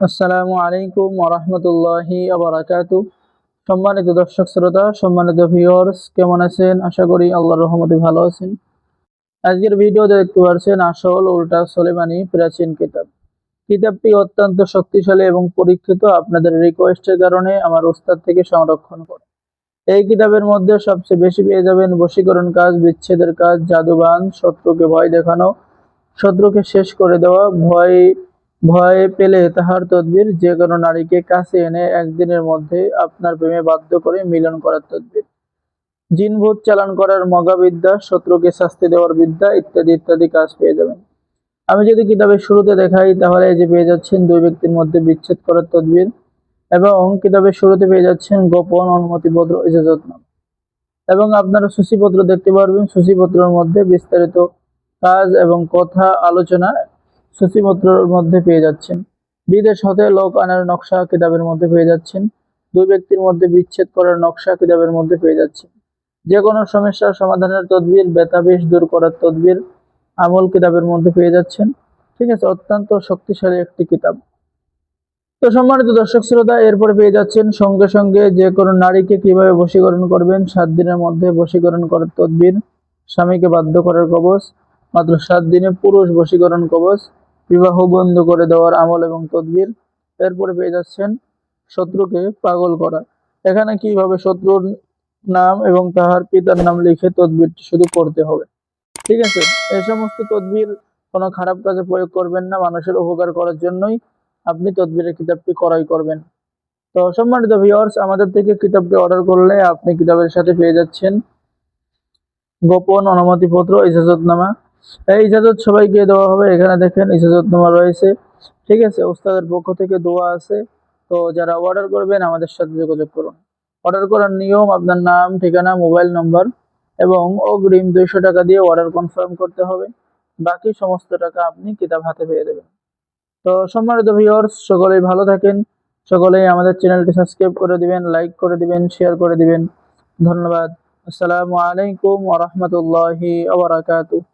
আসসালামু আলাইকুম ওয়া রাহমাতুল্লাহি ওয়া বারাকাতুহু। সম্মানিত দর্শক শ্রোতা, সম্মানিত ভিউয়ার্স, কেমন আছেন? আশা করি আল্লাহর রহমতে ভালো আছেন। আজকের ভিডিওতে দেখতে পাচ্ছেন আসল উল্টা সুলেমানি প্রাচীন কিতাব। কিতাবটি অত্যন্ত শক্তিশালী এবং পরীক্ষিত, আপনাদের রিকোয়েস্টের কারণে আমার উস্তাদ থেকে সংরক্ষণ করে। এই কিতাবের মধ্যে সবচেয়ে বেশি পেয়ে যাবেন বশীকরণ কাজ, বিচ্ছেদের কাজ, জাদুবান, শত্রুকে ভয় দেখানো, শত্রুকে শেষ করে দেওয়া, ভয় ভয় পেলে তাহার তদবির, যে কোনো নারীকে কাছে এনে একদিনের মধ্যে আপনার প্রেমে বাধ্য করে মিলন করার তদবির, জিন ভূত চালান করার মগাবিদ্যা, শত্রুকে শাস্তি দেওয়ার বিদ্যা, ইত্যাদি ইত্যাদি কাজ পেয়ে যাবেন। আমি যদি কিতাবের শুরুতে দেখাই তাহলে এই যে পেয়ে যাচ্ছেন দুই ব্যক্তির মধ্যে বিচ্ছেদ করার তদবির, এবং কিতাবের শুরুতে পেয়ে যাচ্ছেন গোপন অনুমতিপত্র, ইজাজতনামা, এবং আপনারা সূচিপত্র দেখতে পারবেন। সূচিপত্রের মধ্যে বিস্তারিত কাজ এবং কথা আলোচনা সূচিপত্রের মধ্যে পেয়ে যাচ্ছেন। বিদেশ হতে লোক আনার নকশা কিতাবের মধ্যে পেয়ে যাচ্ছেন। দুই ব্যক্তির মধ্যে বিচ্ছেদ করার নকশা কিতাবের মধ্যে পেয়ে যাচ্ছেন। যে কোনো সমস্যার সমাধানের তদবির, ব্যথাবিষ দূর করার তদবির, আমল কিতাবের মধ্যে পেয়ে যাচ্ছেন। ঠিক আছে, অত্যন্ত শক্তিশালী একটি কিতাব। তো সম্মানিত দর্শক শ্রোতা, এরপরে পেয়ে যাচ্ছেন সঙ্গে সঙ্গে যে কোনো নারীকে কিভাবে বশীকরণ করবেন, 7 দিনের মধ্যে বশীকরণ করার তদবির, স্বামীকে বাধ্য করার কবচ, মাত্র 7 দিনে পুরুষ বশীকরণ কবচ, বিবাহ বন্ধ করে দেওয়ার আমল এবং তদবির। এরপরে পেয়ে যাচ্ছেন শত্রুকে পাগল করা। এখানে কিভাবে শত্রুর নাম এবং তাহার পিতার নাম লিখে তদবিরটি শুধু করতে হবে। ঠিক আছে, এই সমস্ত তদবির কোনো খারাপ কাজে প্রয়োগ করবেন না, মানুষের উপকার করার জন্যই আপনি তদবিরের কিতাবটি ক্রয় করবেন। তো সম্মানিত ভিউয়ার্স, আমাদের থেকে কিতাবটি অর্ডার করলে আপনি কিতাবের সাথে পেয়ে যাচ্ছেন গোপন অনুমতিপত্র, ইজাজতনামা। এই ইজাজত সবাইকে দেওয়া হবে। এখানে দেখেন ইজাজতনামা রয়েছে। ঠিক আছে, উস্তাদের পক্ষ থেকে দোয়া আছে। তো যারা অর্ডার করবেন আমাদের সাথে যোগাযোগ করুন। অর্ডার করার নিয়ম: আপনার নাম, ঠিকানা, মোবাইল নম্বর এবং অগ্রিম 200 টাকা দিয়ে অর্ডার কনফার্ম করতে হবে। বাকি সমস্ত টাকা আপনি কিতাব হাতে পেয়ে দেবেন। তো সম্মানিত ভিউয়ার্স, সকলেই ভালো থাকেন। সকলেই আমাদের চ্যানেলটি সাবস্ক্রাইব করে দিবেন, লাইক করে দিবেন, শেয়ার করে দিবেন। ধন্যবাদ। আসসালামু আলাইকুম ওয়া রাহমাতুল্লাহি ওয়া বারাকাতুহু।